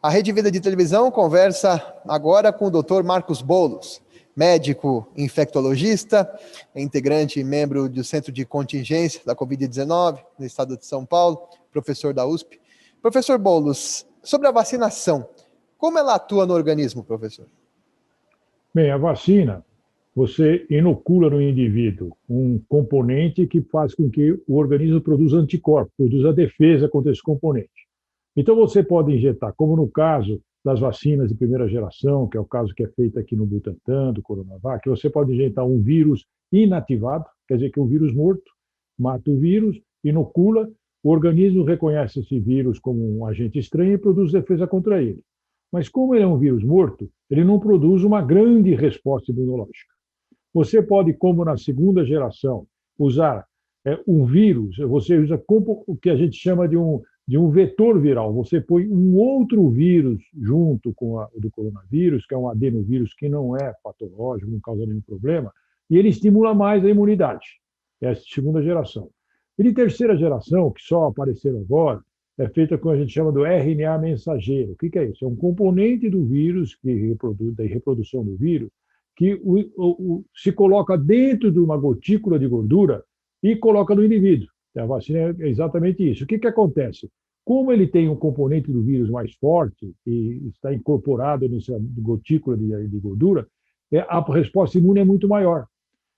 A Rede Vida de Televisão conversa agora com o Dr. Marcos Boulos, médico infectologista, integrante e membro do Centro de Contingência da Covid-19 no estado de São Paulo, professor da USP. Professor Boulos, sobre a vacinação, como ela atua no organismo, professor? Bem, a vacina, você inocula no indivíduo um componente que faz com que o organismo produza anticorpos, produza defesa contra esse componente. Então, você pode injetar, como no caso das vacinas de primeira geração, que é o caso que é feito aqui no Butantan, do Coronavac, você pode injetar um vírus inativado, quer dizer que é um vírus morto, mata o vírus, inocula, o organismo reconhece esse vírus como um agente estranho e produz defesa contra ele. Mas como ele é um vírus morto, ele não produz uma grande resposta imunológica. Você pode, como na segunda geração, usar um vírus, você usa como o que a gente chama de um vetor viral. Você põe um outro vírus junto com o do coronavírus, que é um adenovírus que não é patológico, não causa nenhum problema, e ele estimula mais a imunidade. É a segunda geração. E de terceira geração, que só apareceram agora, é feita com o que a gente chama do RNA mensageiro. O que é isso? É um componente do vírus, da reprodução do vírus, que se coloca dentro de uma gotícula de gordura e coloca no indivíduo. A vacina é exatamente isso. O que acontece? Como ele tem um componente do vírus mais forte e está incorporado nessa gotícula de gordura, a resposta imune é muito maior.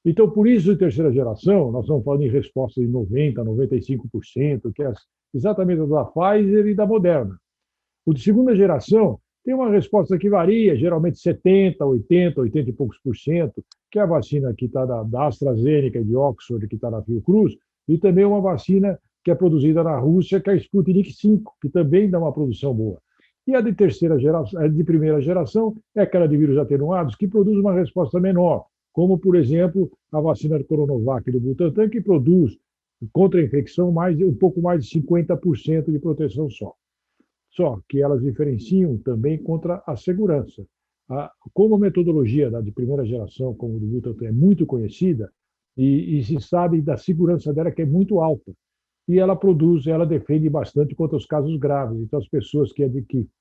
Então, por isso, em terceira geração, nós estamos falando em resposta de 90%, 95%, que é exatamente a da Pfizer e da Moderna. O de segunda geração tem uma resposta que varia, geralmente 70%, 80%, 80 e poucos por cento, que é a vacina que está da AstraZeneca e de Oxford, que está na Fiocruz, e também uma vacina que é produzida na Rússia, que é a Sputnik V, que também dá uma produção boa. E a de terceira geração, a de primeira geração, é aquela de vírus atenuados, que produz uma resposta menor, como, por exemplo, a vacina do Coronavac do Butantan, que produz contra a infecção um pouco mais de 50% de proteção só. Só que elas diferenciam também contra a segurança. Como a metodologia de primeira geração, como do Butantan, é muito conhecida, e se sabe da segurança dela, que é muito alta. E ela defende bastante contra os casos graves. Então, as pessoas que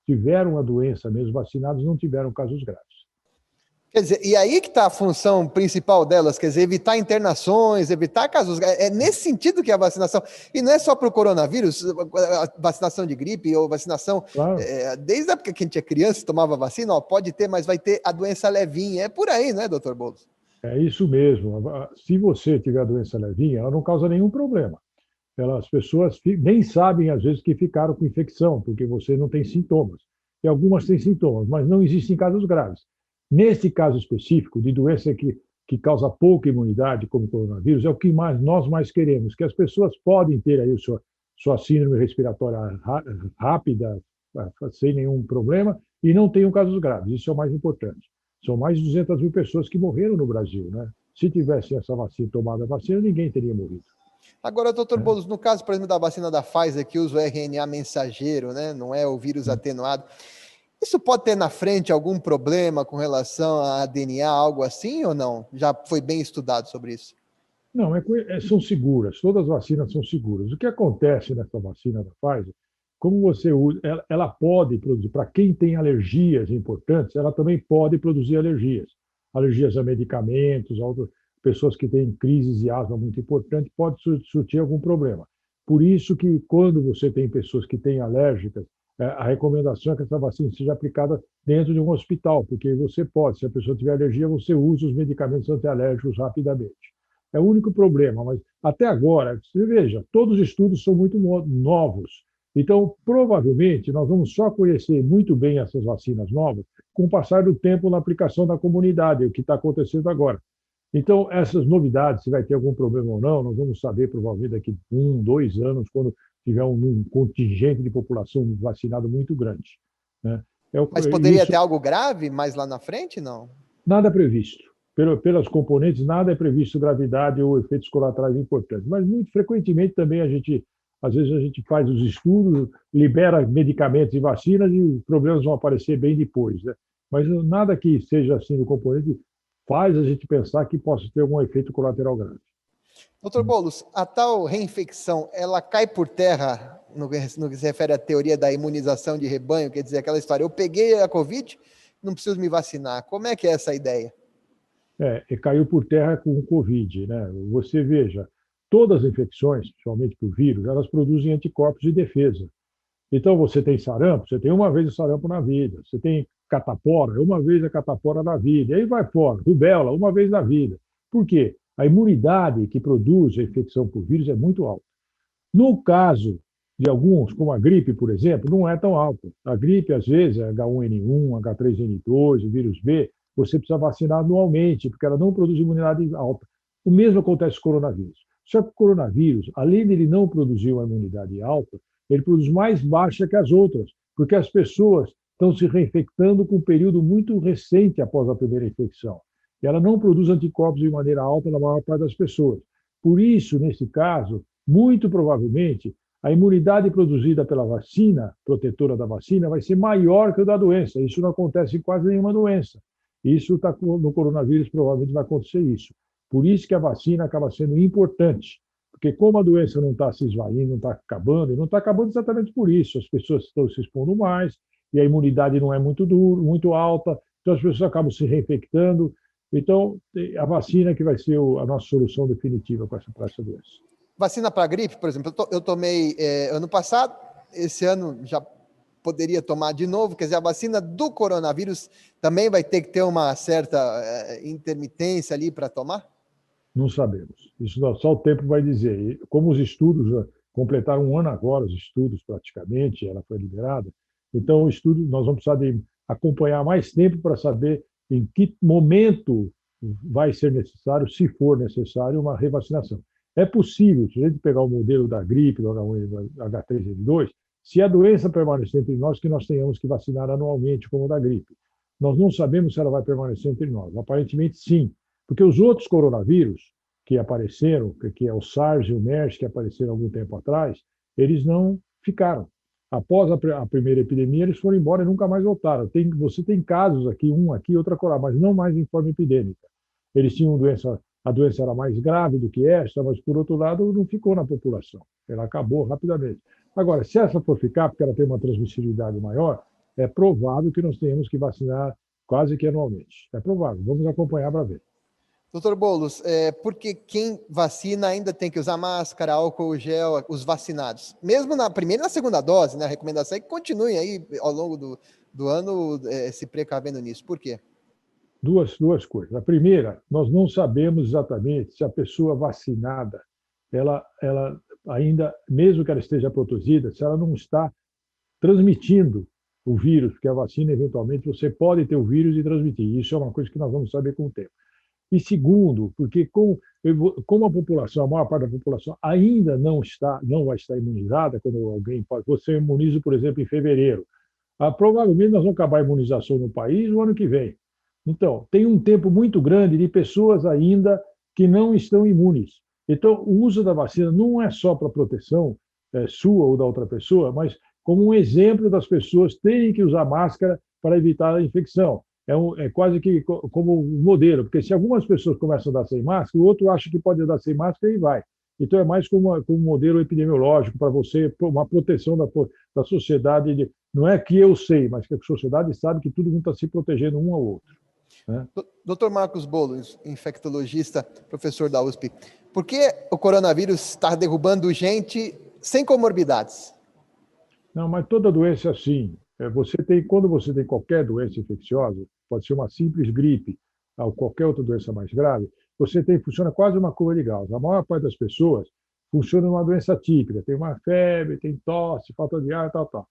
tiveram a doença, mesmo vacinadas, não tiveram casos graves. Quer dizer, e aí que está a função principal delas, quer dizer, evitar internações, evitar casos. É nesse sentido que é a vacinação. E não é só para o coronavírus, a vacinação de gripe ou vacinação. Claro. Desde a época que a gente é criança, tomava vacina, pode ter, mas vai ter a doença levinha. É por aí, né, doutor Boulos? É isso mesmo. Se você tiver a doença levinha, ela não causa nenhum problema. As pessoas nem sabem, às vezes, que ficaram com infecção, porque você não tem sintomas. E algumas têm sintomas, mas não existem casos graves. Nesse caso específico, de doença que causa pouca imunidade, como o coronavírus, é o que nós mais queremos, que as pessoas podem ter aí sua síndrome respiratória rápida, sem nenhum problema, e não tenham casos graves. Isso é o mais importante. São mais de 200 mil pessoas que morreram no Brasil, né? Se tivesse essa vacina, tomada a vacina, ninguém teria morrido. Agora, doutor Boulos, no caso, por exemplo, da vacina da Pfizer, que usa o RNA mensageiro, né? Não é o vírus atenuado, isso pode ter na frente algum problema com relação a DNA, algo assim, ou não? Já foi bem estudado sobre isso? Não, são seguras, todas as vacinas são seguras. O que acontece nessa vacina da Pfizer, como você usa, ela pode produzir, para quem tem alergias importantes, ela também pode produzir alergias. Alergias a medicamentos, pessoas que têm crises de asma muito importantes, pode surtir algum problema. Por isso que quando você tem pessoas que têm alérgicas, a recomendação é que essa vacina seja aplicada dentro de um hospital, porque você pode, se a pessoa tiver alergia, você usa os medicamentos antialérgicos rapidamente. É o único problema, mas até agora, você veja, todos os estudos são muito novos. Então, provavelmente, nós vamos só conhecer muito bem essas vacinas novas com o passar do tempo na aplicação da comunidade, o que está acontecendo agora. Então, essas novidades, se vai ter algum problema ou não, nós vamos saber provavelmente daqui 1, 2 anos, quando tiver um contingente de população vacinado muito grande. Né? Mas poderia ter algo grave mais lá na frente, não? Nada previsto. Pelas componentes, nada é previsto gravidade ou efeitos colaterais importantes. Mas, muito frequentemente, também às vezes a gente faz os estudos, libera medicamentos e vacinas e os problemas vão aparecer bem depois. Né? Mas nada que seja assim no componente faz a gente pensar que possa ter algum efeito colateral grave. Doutor Boulos, a tal reinfecção, ela cai por terra no que se refere à teoria da imunização de rebanho, quer dizer, aquela história, eu peguei a Covid, não preciso me vacinar. Como é que é essa ideia? Caiu por terra com o Covid, né? Você veja, todas as infecções, principalmente por vírus, elas produzem anticorpos de defesa. Então, você tem sarampo, você tem uma vez o sarampo na vida. Você tem catapora, uma vez a catapora na vida. E aí vai fora, rubéola, uma vez na vida. Por quê? A imunidade que produz a infecção por vírus é muito alta. No caso de alguns, como a gripe, por exemplo, não é tão alta. A gripe, às vezes, é H1N1, H3N2, o vírus B, você precisa vacinar anualmente, porque ela não produz imunidade alta. O mesmo acontece com o coronavírus. Só que o coronavírus, além de ele não produzir uma imunidade alta, ele produz mais baixa que as outras, porque as pessoas estão se reinfectando com um período muito recente após a primeira infecção. E ela não produz anticorpos de maneira alta na maior parte das pessoas. Por isso, nesse caso, muito provavelmente, a imunidade produzida pela vacina, protetora da vacina, vai ser maior que a da doença. Isso não acontece em quase nenhuma doença. Isso tá, no coronavírus provavelmente vai acontecer isso. Por isso que a vacina acaba sendo importante. Porque como a doença não está se esvaindo, não está acabando, e não está acabando exatamente por isso. As pessoas estão se expondo mais, e a imunidade não é muito alta, então as pessoas acabam se reinfectando. Então, a vacina que vai ser a nossa solução definitiva para essa doença. Vacina para gripe, por exemplo, eu tomei ano passado, esse ano já poderia tomar de novo, quer dizer, a vacina do coronavírus também vai ter que ter uma certa intermitência ali para tomar? Não sabemos. Isso só o tempo vai dizer. E como os estudos completaram um ano agora, os estudos praticamente, ela foi liberada, então o estudo, nós vamos precisar de acompanhar mais tempo para saber em que momento vai ser necessário, se for necessário, uma revacinação. É possível, se a gente pegar o modelo da gripe, do H3N2, se a doença permanecer entre nós, que nós tenhamos que vacinar anualmente, como da gripe. Nós não sabemos se ela vai permanecer entre nós. Aparentemente, sim, porque os outros coronavírus que apareceram, que é o SARS e o MERS, que apareceram algum tempo atrás, eles não ficaram. Após a primeira epidemia, eles foram embora e nunca mais voltaram. Você tem casos aqui, um aqui, outro acolá, mas não mais em forma epidêmica. Eles tinham doença, a doença era mais grave do que esta, mas, por outro lado, não ficou na população. Ela acabou rapidamente. Agora, se essa for ficar, porque ela tem uma transmissibilidade maior, é provável que nós tenhamos que vacinar quase que anualmente. É provável. Vamos acompanhar para ver. Doutor Boulos, porque quem vacina ainda tem que usar máscara, álcool gel, os vacinados. Mesmo na primeira e na segunda dose, né? A recomendação é que continuem aí ao longo do ano se precavendo nisso. Por quê? Duas coisas. A primeira, nós não sabemos exatamente se a pessoa vacinada, ela ainda, mesmo que ela esteja protegida, se ela não está transmitindo o vírus, porque a vacina, eventualmente, você pode ter o vírus e transmitir. Isso é uma coisa que nós vamos saber com o tempo. E segundo, porque como a população, a maior parte da população ainda não vai estar imunizada, quando alguém pode, você imuniza, por exemplo, em fevereiro. Provavelmente nós vamos acabar a imunização no país no ano que vem. Então, tem um tempo muito grande de pessoas ainda que não estão imunes. Então, o uso da vacina não é só para proteção sua ou da outra pessoa, mas como um exemplo das pessoas terem que usar máscara para evitar a infecção. É quase que como um modelo, porque se algumas pessoas começam a dar sem máscara, o outro acha que pode dar sem máscara e vai. Então, é mais como um modelo epidemiológico para você, uma proteção da sociedade. Não é que eu sei, mas que a sociedade sabe que todo mundo está se protegendo um ao outro. Né? Dr. Marcos Boulos, infectologista, professor da USP, por que o coronavírus está derrubando gente sem comorbidades? Não, mas toda doença é assim. Quando você tem qualquer doença infecciosa, pode ser uma simples gripe ou qualquer outra doença mais grave, funciona quase uma curva de Gauss. A maior parte das pessoas funciona numa doença típica, tem uma febre, tem tosse, falta de ar, tal, tal.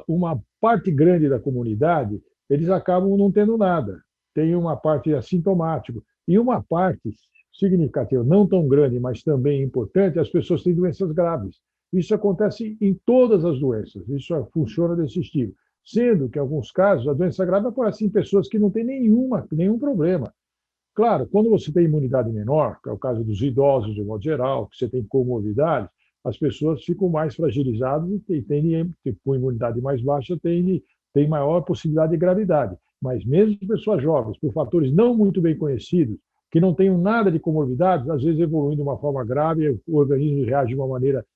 Uma parte grande da comunidade, eles acabam não tendo nada. Tem uma parte assintomática e uma parte significativa, não tão grande, mas também importante, as pessoas têm doenças graves. Isso acontece em todas as doenças, isso funciona desse estilo. Sendo que, em alguns casos, a doença grave aparece em pessoas que não têm nenhum problema. Claro, quando você tem imunidade menor, que é o caso dos idosos, de modo geral, que você tem comorbidades, as pessoas ficam mais fragilizadas e com imunidade mais baixa tem maior possibilidade de gravidade. Mas mesmo pessoas jovens, por fatores não muito bem conhecidos, que não tenham nada de comorbidades, às vezes evoluem de uma forma grave, o organismo reage de uma maneira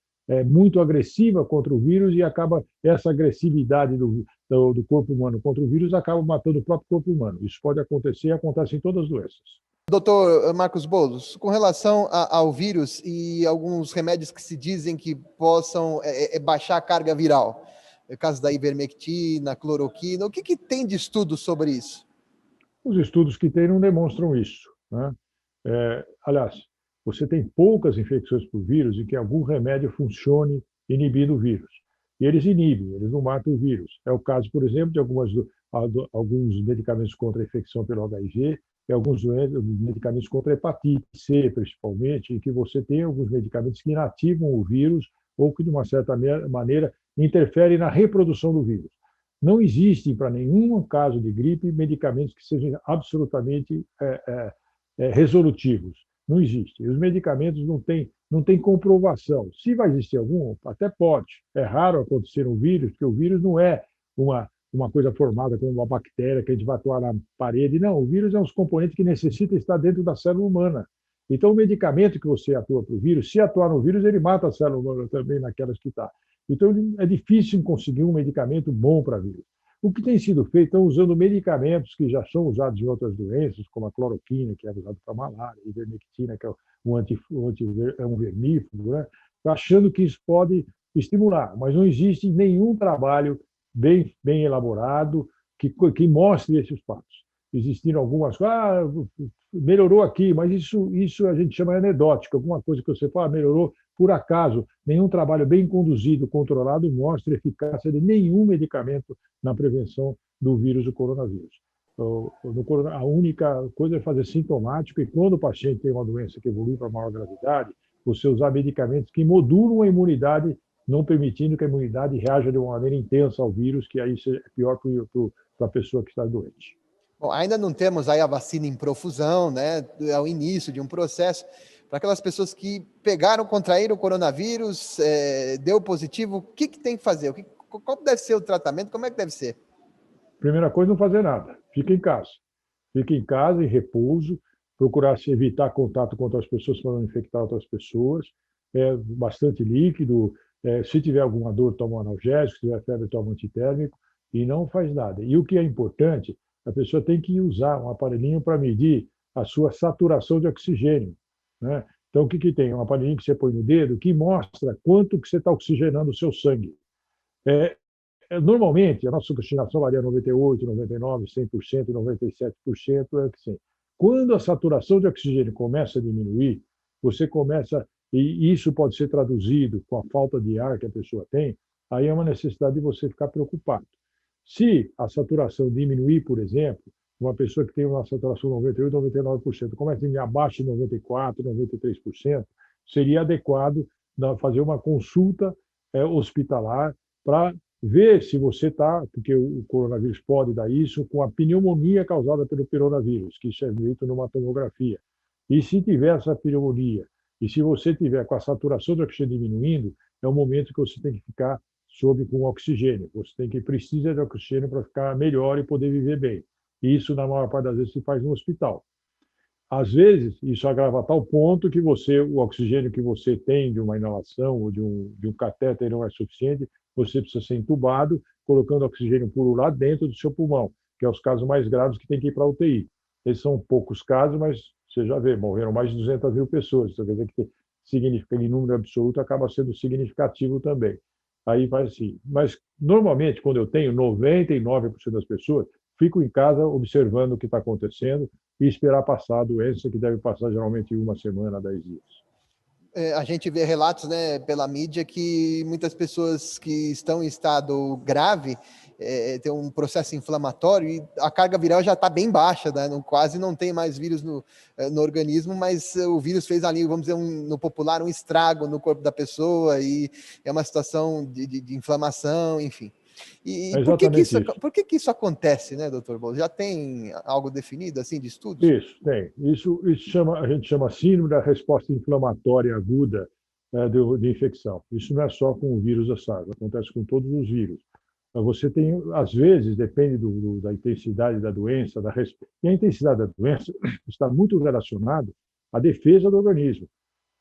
muito agressiva contra o vírus e acaba essa agressividade do corpo humano contra o vírus acaba matando o próprio corpo humano. Isso pode acontecer e acontece em todas as doenças. Doutor Marcos Boulos, com relação ao vírus e alguns remédios que se dizem que possam baixar a carga viral, no caso da ivermectina, cloroquina, o que tem de estudo sobre isso? Os estudos que tem não demonstram isso, né? Aliás, você tem poucas infecções por vírus em que algum remédio funcione inibindo o vírus. E eles inibem, eles não matam o vírus. É o caso, por exemplo, de alguns medicamentos contra a infecção pelo HIV, e alguns medicamentos contra a hepatite C, principalmente, em que você tem alguns medicamentos que inativam o vírus ou que, de uma certa maneira, interferem na reprodução do vírus. Não existem, para nenhum caso de gripe, medicamentos que sejam absolutamente resolutivos. Não existe. Os medicamentos não têm comprovação. Se vai existir algum, até pode. É raro acontecer um vírus, porque o vírus não é uma coisa formada como uma bactéria que a gente vai atuar na parede. Não, o vírus é um componente que necessita estar dentro da célula humana. Então, o medicamento que você atua para o vírus, se atuar no vírus, ele mata a célula humana também naquelas que está. Então, é difícil conseguir um medicamento bom para vírus. O que tem sido feito é usando medicamentos que já são usados em outras doenças, como a cloroquina, que é usado para malária, a ivermectina, que é um vermífugo, né? Achando que isso pode estimular, mas não existe nenhum trabalho bem elaborado que mostre esses fatos. Existiram algumas coisas, melhorou aqui, mas isso a gente chama anedótico, alguma coisa que você fala, melhorou por acaso. Nenhum trabalho bem conduzido, controlado, mostra a eficácia de nenhum medicamento na prevenção do vírus do coronavírus. A única coisa é fazer sintomático, e quando o paciente tem uma doença que evolui para maior gravidade, você usar medicamentos que modulam a imunidade, não permitindo que a imunidade reaja de uma maneira intensa ao vírus, que aí é pior para a pessoa que está doente. Bom, ainda não temos aí a vacina em profusão, né? É o início de um processo. Para aquelas pessoas que contraíram o coronavírus, deu positivo, o que tem que fazer? Qual deve ser o tratamento? Como é que deve ser? Primeira coisa, não fazer nada. Fica em casa. Fica em casa, em repouso, procurar se evitar contato com outras pessoas para não infectar outras pessoas. Bastante líquido. Se tiver alguma dor, toma um analgésico. Se tiver febre, toma um antitérmico. E não faz nada. E o que é importante, a pessoa tem que usar um aparelhinho para medir a sua saturação de oxigênio, né? Então, o que tem? Um aparelhinho que você põe no dedo que mostra quanto que você está oxigenando o seu sangue. Normalmente, a nossa oxigenação varia 98%, 99%, 100%, 97%. Assim. Quando a saturação de oxigênio começa a diminuir, você começa, e isso pode ser traduzido com a falta de ar que a pessoa tem, aí é uma necessidade de você ficar preocupado. Se a saturação diminuir, por exemplo, uma pessoa que tem uma saturação 98%, 99%, começa a diminuir abaixo de 94%, 93%, seria adequado fazer uma consulta hospitalar para ver se você está, porque o coronavírus pode dar isso, com a pneumonia causada pelo coronavírus, que isso é feito numa tomografia. E se tiver essa pneumonia, e se você tiver com a saturação de oxigênio diminuindo, é o momento que você tem que ficar com oxigênio. Você precisa de oxigênio para ficar melhor e poder viver bem. E isso, na maior parte das vezes, se faz no hospital. Às vezes, isso agrava a tal ponto que o oxigênio que você tem de uma inalação ou de um catéter não é suficiente, você precisa ser entubado, colocando oxigênio puro lá dentro do seu pulmão, que é os casos mais graves que tem que ir para a UTI. Esses são poucos casos, mas você já vê, morreram mais de 200 mil pessoas. Isso quer dizer que significa, em número absoluto, acaba sendo significativo também. Aí vai assim. Mas, normalmente, quando eu tenho 99% das pessoas, fico em casa observando o que está acontecendo e esperar passar a doença, que deve passar geralmente em 1 semana, 10 dias. A gente vê relatos, né, pela mídia que muitas pessoas que estão em estado grave tem um processo inflamatório e a carga viral já está bem baixa, né? Quase não tem mais vírus no organismo, mas o vírus fez ali, vamos dizer, no popular, um estrago no corpo da pessoa e é uma situação de inflamação, enfim. E por que isso acontece, né, doutor Boulos? Já tem algo definido, assim, de estudos? Isso, tem. Isso a gente chama síndrome da resposta inflamatória aguda de infecção. Isso não é só com o vírus da SARS, acontece com todos os vírus. Você tem, às vezes, depende da intensidade da doença, e a intensidade da doença está muito relacionada à defesa do organismo.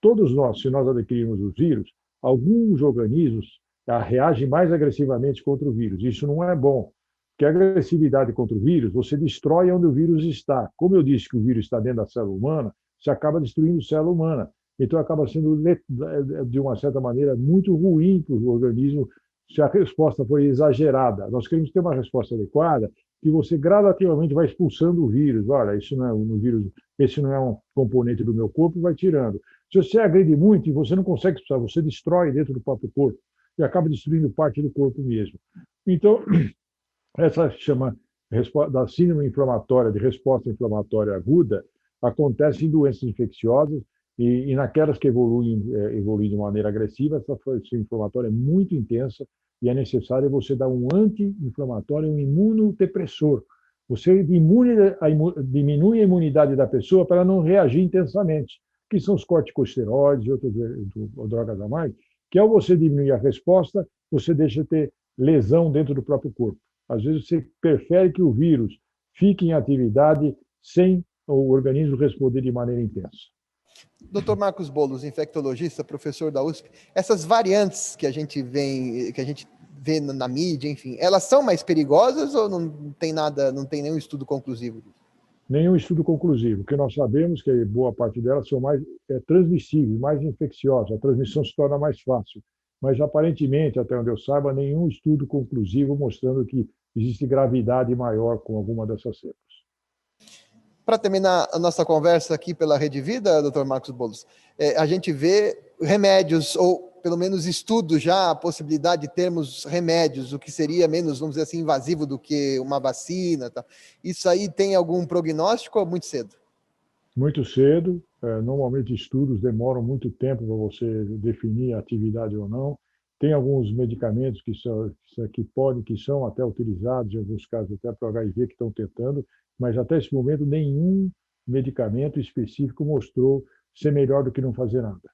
Todos nós, se nós adquirirmos os vírus, alguns organismos reagem mais agressivamente contra o vírus. Isso não é bom, porque a agressividade contra o vírus, você destrói onde o vírus está. Como eu disse que o vírus está dentro da célula humana, você acaba destruindo a célula humana. Então, acaba sendo, de uma certa maneira, muito ruim para o organismo se a resposta foi exagerada. Nós queremos ter uma resposta adequada que você gradativamente vai expulsando o vírus. Olha, isso não é um vírus, esse não é um componente do meu corpo, vai tirando. Se você agride muito e você não consegue expulsar, você destrói dentro do próprio corpo e acaba destruindo parte do corpo mesmo. Então, essa chama da síndrome inflamatória, de resposta inflamatória aguda, acontece em doenças infecciosas e naquelas que evoluem de maneira agressiva, essa síndrome inflamatória é muito intensa e é necessário você dar um anti-inflamatório, um imunodepressor. Você diminui a imunidade da pessoa para ela não reagir intensamente, que são os corticosteroides e outras drogas a mais, que ao você diminuir a resposta, você deixa de ter lesão dentro do próprio corpo. Às vezes você prefere que o vírus fique em atividade sem o organismo responder de maneira intensa. Dr. Marcos Boulos, infectologista, professor da USP, essas variantes que a gente vê na mídia, enfim, elas são mais perigosas ou não tem nada, não tem nenhum estudo conclusivo? Nenhum estudo conclusivo. O que nós sabemos que boa parte delas são mais transmissíveis, mais infecciosas, a transmissão se torna mais fácil. Mas, aparentemente, até onde eu saiba, nenhum estudo conclusivo mostrando que existe gravidade maior com alguma dessas cepas. Para terminar a nossa conversa aqui pela Rede Vida, Dr. Marcos Boulos, a gente vê remédios, ou pelo menos estudos já, a possibilidade de termos remédios, o que seria menos, vamos dizer assim, invasivo do que uma vacina. Tá? Isso aí tem algum prognóstico ou muito cedo? Muito cedo. Normalmente estudos demoram muito tempo para você definir a atividade ou não. Tem alguns medicamentos que são até utilizados, em alguns casos até para o HIV, que estão tentando, mas até esse momento nenhum medicamento específico mostrou ser melhor do que não fazer nada.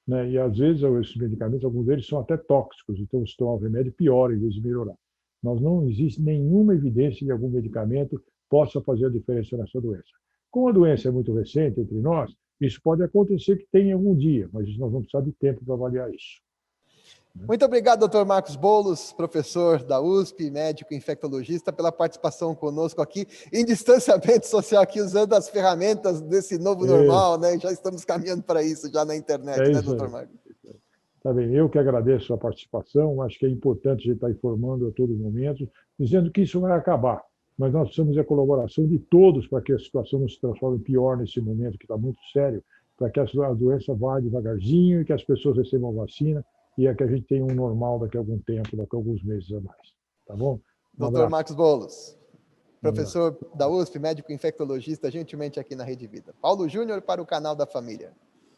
Né? E às vezes esses medicamentos, alguns deles são até tóxicos, então se tomar o remédio piora em vez de melhorar. Não existe nenhuma evidência de algum medicamento possa fazer a diferença nessa doença. Como a doença é muito recente entre nós, isso pode acontecer que tenha algum dia, mas nós vamos precisar de tempo para avaliar isso. Muito obrigado, Dr. Marcos Boulos, professor da USP, médico infectologista, pela participação conosco aqui em distanciamento social, aqui usando as ferramentas desse novo normal, né? Já estamos caminhando para isso já na internet, né, Dr. Marcos? Tá bem, eu que agradeço a participação, acho que é importante a gente estar informando a todo momento, dizendo que isso vai acabar, mas nós precisamos da colaboração de todos para que a situação não se transforme pior nesse momento que está muito sério, para que a doença vá devagarzinho e que as pessoas recebam vacina, e que a gente tenha um normal daqui a algum tempo, daqui a alguns meses a mais. Tá bom? Dr. Marcos Boulos, professor da USP, médico infectologista, gentilmente aqui na Rede Vida. Paulo Júnior para o Canal da Família.